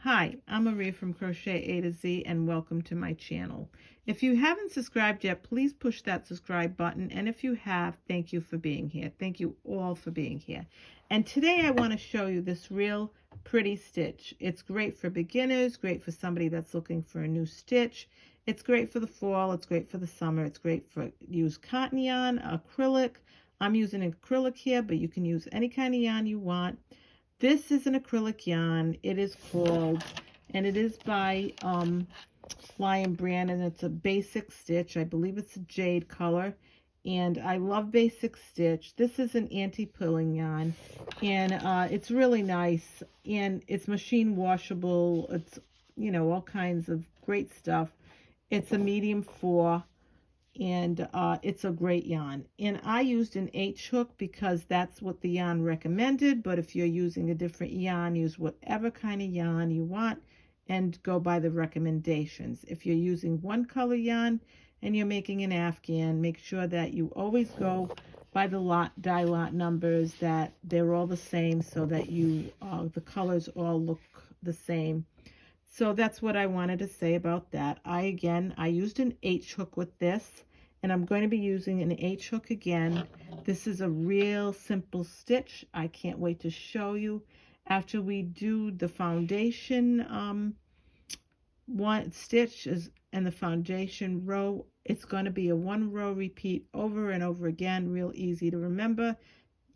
Hi, I'm Maria from Crochet A to Z and welcome to my channel. If you haven't subscribed yet, please push that subscribe button. And if you have, thank you for being here. Thank you all for being here. And today I want to show you this real pretty stitch. It's great for beginners, great for somebody that's looking for a new stitch. It's great for the fall, it's great for the summer, it's great for use cotton yarn, acrylic. I'm using acrylic here, but you can use any kind of yarn you want. This is an acrylic yarn. It is called, and it is by Lion Brand, and it's a basic stitch. I believe it's a jade color, and I love basic stitch. This is an anti-pilling yarn, and it's really nice, and it's machine washable. It's, you know, all kinds of great stuff. It's a medium 4. And it's a great yarn. And I used an H hook because that's what the yarn recommended, but if you're using a different yarn, use whatever kind of yarn you want and go by the recommendations. If you're using one color yarn and you're making an Afghan, make sure that you always go by the die lot numbers, that they're all the same, so that you the colors all look the same. So that's what I wanted to say about that. I used an H hook with this, and I'm going to be using an H hook again. This is a real simple stitch. I can't wait to show you. After we do the foundation one stitch and the foundation row, it's going to be a 1 row repeat over and over again, real easy to remember.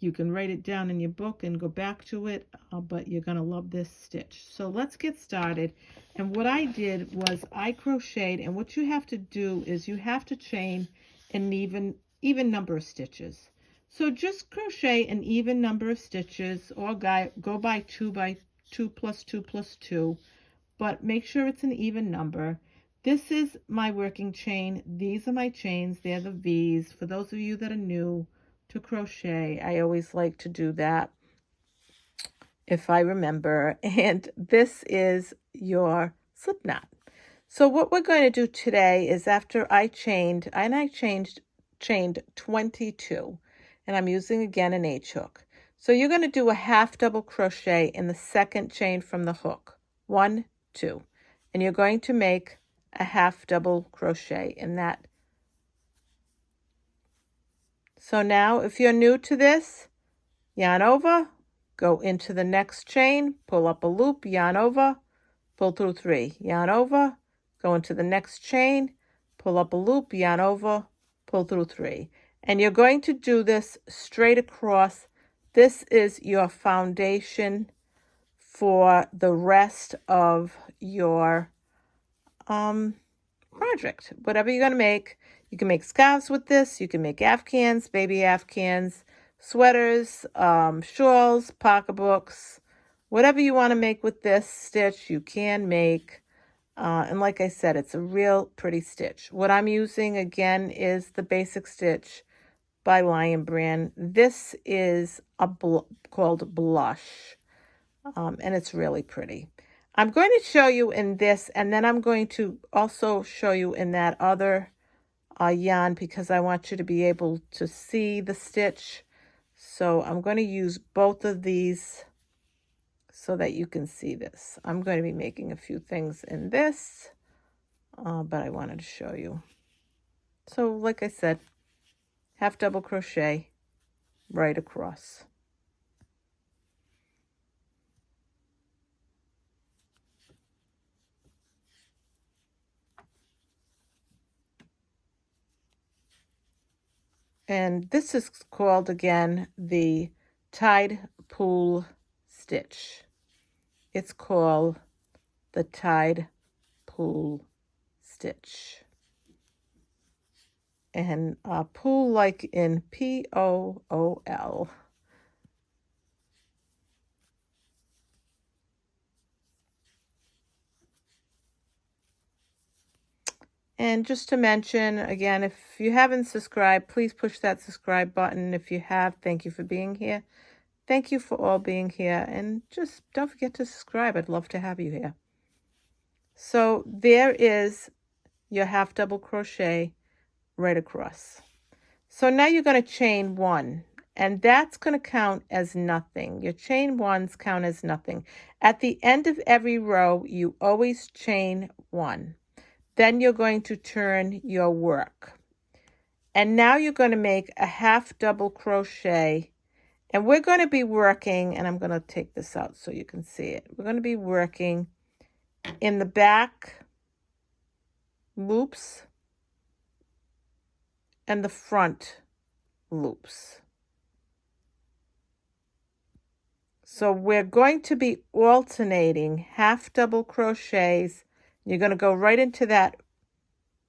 You can write it down in your book and go back to it, but you're going to love this stitch. So let's get started. And what I did was I crocheted, and what you have to do is you have to chain an even number of stitches. So just crochet an even number of stitches, or go by 2 plus 2 plus 2, but make sure it's an even number. This is my working chain. These are my chains. They're the V's. For those of you that are new to crochet, I always like to do that if I remember. And this is your slip knot. So what we're going to do today is, after I chained 22, and I'm using again an H hook. So you're going to do a half double crochet in the second chain from the hook. 1, 2. And you're going to make a half double crochet in that. So now, if you're new to this, yarn over, go into the next chain, pull up a loop, yarn over, pull through 3, yarn over, go into the next chain, pull up a loop, yarn over, pull through 3. And you're going to do this straight across. This is your foundation for the rest of your project. Whatever you're going to make. You can make scarves with this. You can make Afghans, baby Afghans, sweaters, shawls, pocketbooks, whatever you want to make with this stitch, you can make. And like I said, it's a real pretty stitch. What I'm using again is the basic stitch by Lion Brand. This is called Blush, and it's really pretty. I'm going to show you in this, and then I'm going to also show you in that other yarn, because I want you to be able to see the stitch. So I'm going to use both of these so that you can see this. I'm going to be making a few things in this, but I wanted to show you. So like I said, half double crochet right across. And this is called, again, the Tide Pool Stitch. It's called the Tide Pool Stitch. And pool like in P-O-O-L. And just to mention, again, if you haven't subscribed, please push that subscribe button. If you have, thank you for being here. Thank you for all being here. And just don't forget to subscribe. I'd love to have you here. So there is your half double crochet right across. So now you're going to chain 1. and that's going to count as nothing. Your chain ones count as nothing. At the end of every row, you always chain one. Then you're going to turn your work. And now you're going to make a half double crochet, and we're going to be working, and I'm going to take this out so you can see it. We're going to be working in the back loops and the front loops. So we're going to be alternating half double crochets. You're going to go right into that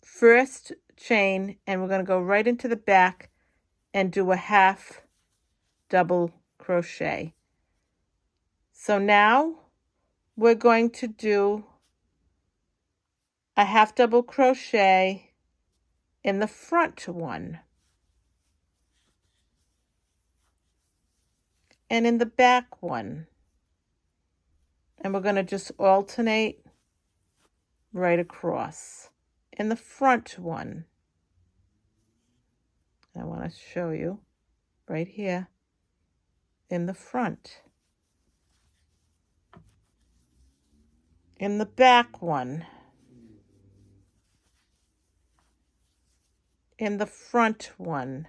first chain, and we're going to go right into the back and do a half double crochet. So now we're going to do a half double crochet in the front one and in the back one. And we're going to just alternate right across. In the front one, I want to show you right here in the front. In the back one. In the front one.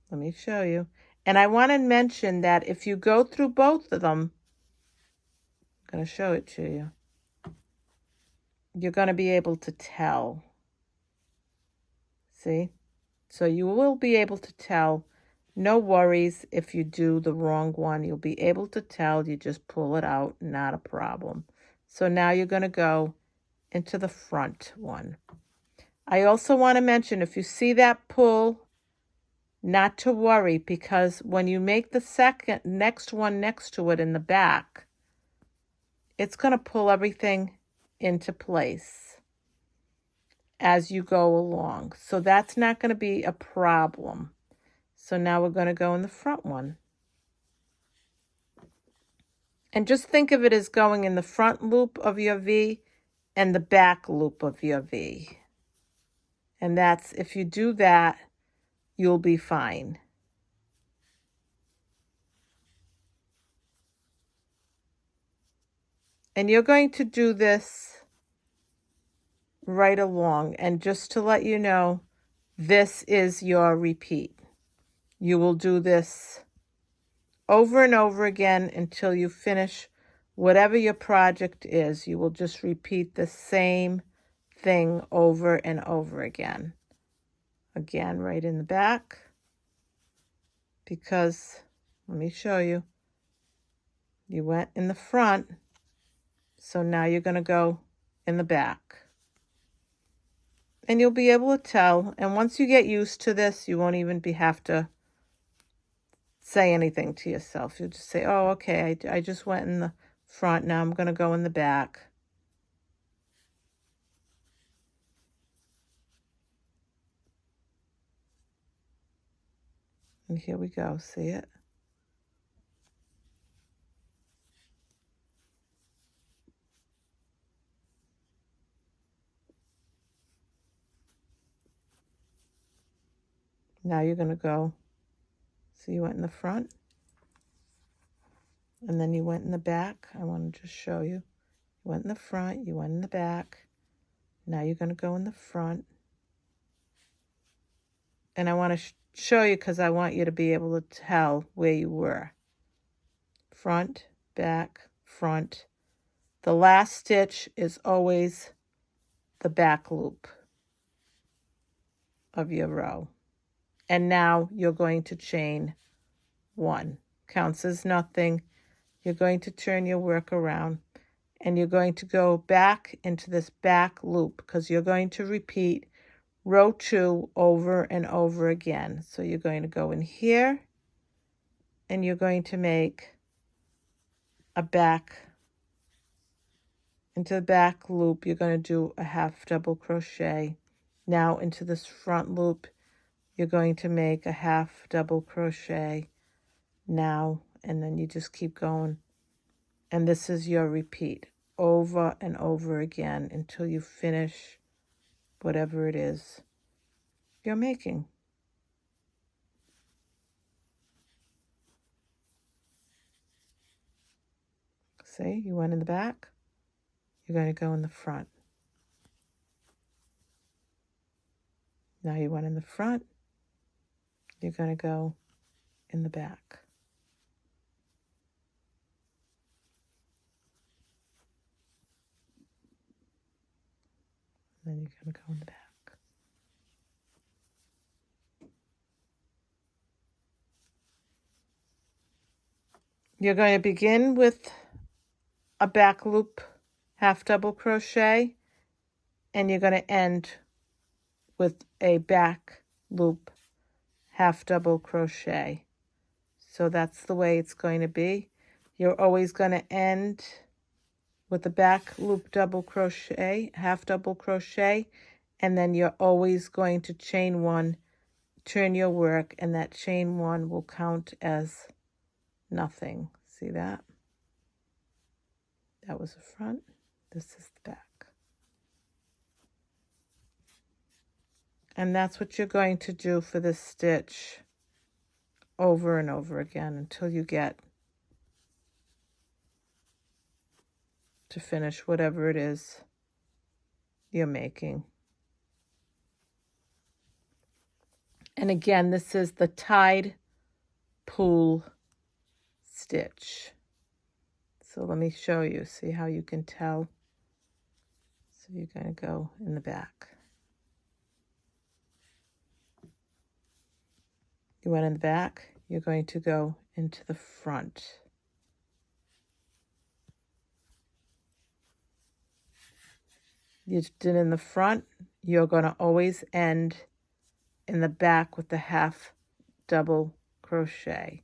Let me show you. And I want to mention that if you go through both of them, I'm going to show it to you. You're going to be able to tell. See? So you will be able to tell. No worries if you do the wrong one. You'll be able to tell. You just pull it out. Not a problem. So now you're going to go into the front one. I also want to mention, if you see that pull, not to worry, because when you make the next one next to it in the back, it's going to pull everything into place as you go along. So that's not going to be a problem. So now we're going to go in the front one. And just think of it as going in the front loop of your V and the back loop of your V. And that's, if you do that, you'll be fine. And you're going to do this right along. And just to let you know, this is your repeat. You will do this over and over again until you finish whatever your project is. You will just repeat the same thing over and over again. Again, right in the back, because, let me show you, you went in the front, so now you're going to go in the back. And you'll be able to tell, and once you get used to this, you won't even have to say anything to yourself. You'll just say, oh, okay, I just went in the front, now I'm going to go in the back. And here we go, see it? Now you're going to go, so you went in the front, and then you went in the back. I want to just show you. You went in the front, you went in the back. Now you're going to go in the front. And I want to show you because I want you to be able to tell where you were. Front, back, front. The last stitch is always the back loop of your row. And now you're going to chain one. Counts as nothing. You're going to turn your work around, and you're going to go back into this back loop because you're going to repeat row 2 over and over again. So you're going to go in here, and you're going to make a back into the back loop. You're going to do a half double crochet. Now into this front loop, you're going to make a half double crochet now, and then you just keep going. And this is your repeat over and over again until you finish whatever it is. you're making. See, you went in the back, you're going to go in the front. Now you went in the front, you're going to go in the back. And then you're going to go in the back. You're going to begin with a back loop half double crochet, and you're going to end with a back loop half double crochet. So that's the way it's going to be. You're always going to end with a back loop double crochet, half double crochet, and then you're always going to chain one, turn your work, and that chain one will count as nothing. See that? That was the front. This is the back. And that's what you're going to do for this stitch over and over again until you get to finish whatever it is you're making. And again, this is the tide pull stitch. So let me show you, see how you can tell. So you're going to go in the back. You went in the back, you're going to go into the front. You did in the front, you're going to always end in the back with the half double crochet.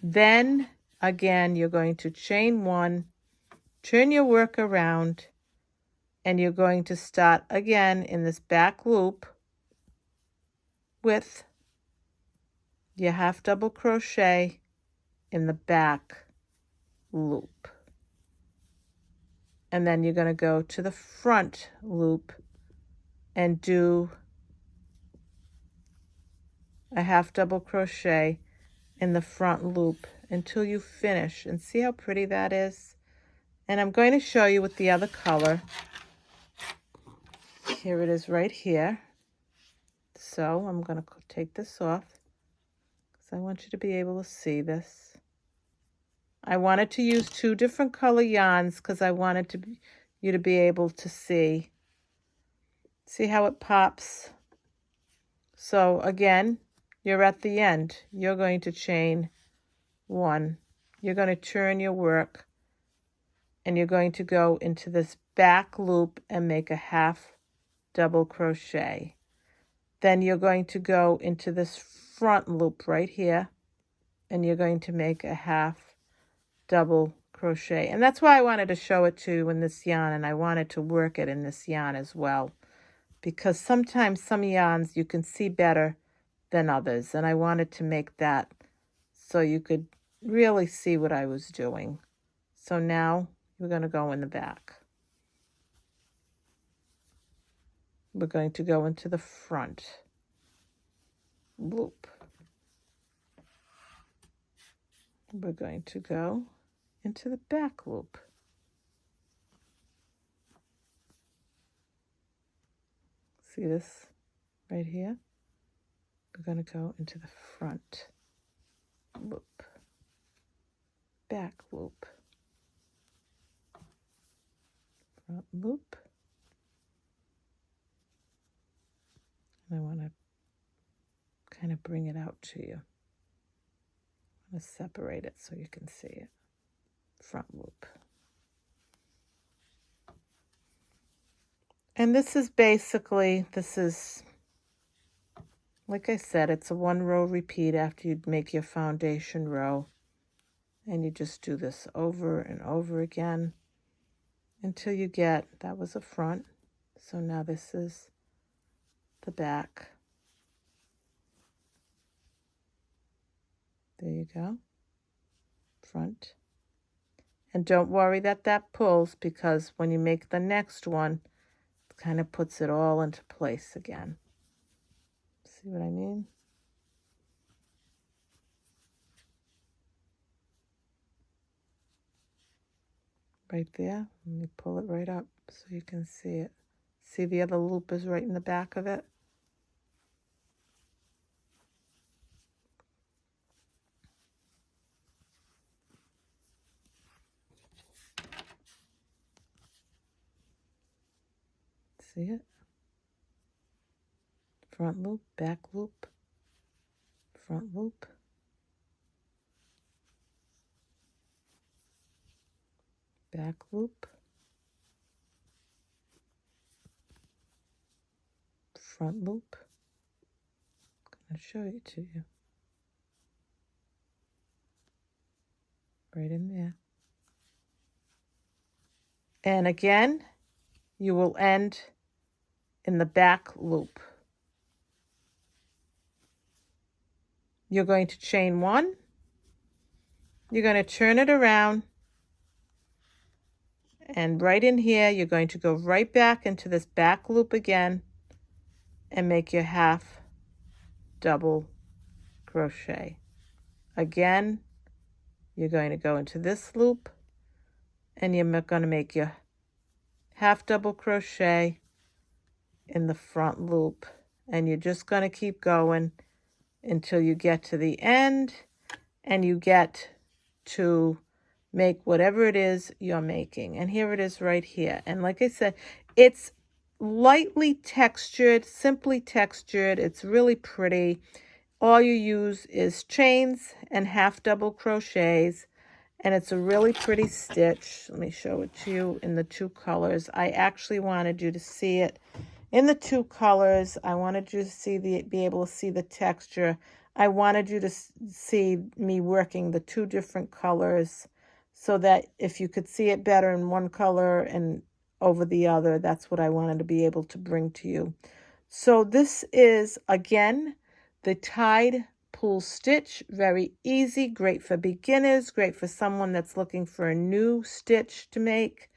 Then again, you're going to chain one, turn your work around, and you're going to start again in this back loop with your half double crochet in the back loop. And then you're going to go to the front loop and do a half double crochet in the front loop until you finish. And see how pretty that is? And I'm going to show you with the other color. Here it is right here. So I'm going to take this off because I want you to be able to see this. I wanted to use 2 different color yarns because I wanted you to be able to see. See how it pops? So again, you're at the end. You're going to chain one. You're going to turn your work and you're going to go into this back loop and make a half double crochet. Then you're going to go into this front loop right here and you're going to make a half double crochet. And that's why I wanted to show it to you in this yarn, and I wanted to work it in this yarn as well, because sometimes some yarns you can see better than others, and I wanted to make that so you could really see what I was doing. So now we're going to go in the back. We're going to go into the front loop. We're going to go into the back loop. See this right here? We're going to go into the front loop, back loop, front loop. And I want to kind of bring it out to you. I'm going to separate it so you can see it. Front loop. And this is basically, like I said, it's a 1-row repeat after you make your foundation row. And you just do this over and over again until you get, that was the front. So now this is the back. There you go. Front. And don't worry that pulls, because when you make the next one, it kind of puts it all into place again. See what I mean? Right there. Let me pull it right up so you can see it. See the other loop is right in the back of it? See it? Front loop, back loop, front loop, back loop, front loop. I'm going to show it to you. Right in there. And again, you will end in the back loop. You're going to chain one. You're going to turn it around. And right in here, you're going to go right back into this back loop again and make your half double crochet. Again, you're going to go into this loop and you're going to make your half double crochet in the front loop. And you're just going to keep going until you get to the end and you get to make whatever it is you're making. And here it is right here. And like I said, it's lightly textured, simply textured. It's really pretty. All you use is chains and half double crochets. And it's a really pretty stitch. Let me show it to you in the two colors. I actually wanted you to see it in the two colors. I wanted you to be able to see the texture. I wanted you to see me working the two different colors so that if you could see it better in one color and over the other, that's what I wanted to be able to bring to you. So this is, again, the tied pull stitch. Very easy, great for beginners, great for someone that's looking for a new stitch to make,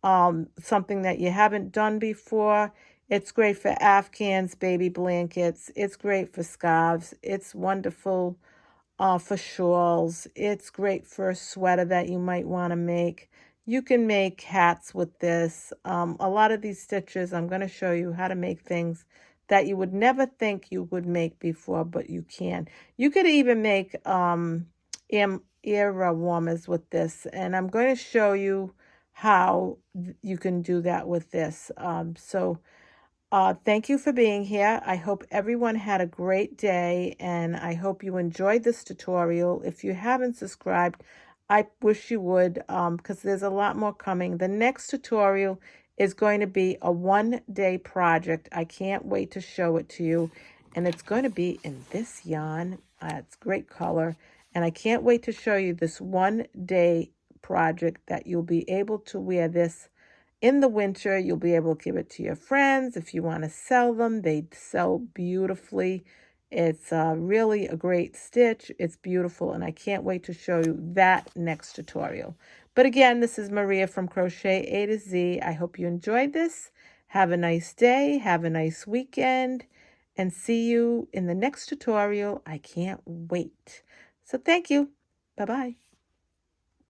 something that you haven't done before. It's great for Afghans, baby blankets. It's great for scarves. It's wonderful for shawls. It's great for a sweater that you might want to make. You can make hats with this. A lot of these stitches, I'm going to show you how to make things that you would never think you would make before, but you can. You could even make ear warmers with this, and I'm going to show you how you can do that with this. Thank you for being here. I hope everyone had a great day, and I hope you enjoyed this tutorial. If you haven't subscribed, I wish you would, because there's a lot more coming. The next tutorial is going to be a one-day project. I can't wait to show it to you, and it's going to be in this yarn. It's great color, and I can't wait to show you this one-day project that you'll be able to wear this in the winter. You'll be able to give it to your friends. If you want to sell them, they sell beautifully. It's really a great stitch. It's beautiful, and I can't wait to show you that next tutorial. But again, this is Maria from Crochet A to Z. I hope you enjoyed this. Have a nice day. Have a nice weekend. And see you in the next tutorial. I can't wait. So thank you. Bye-bye.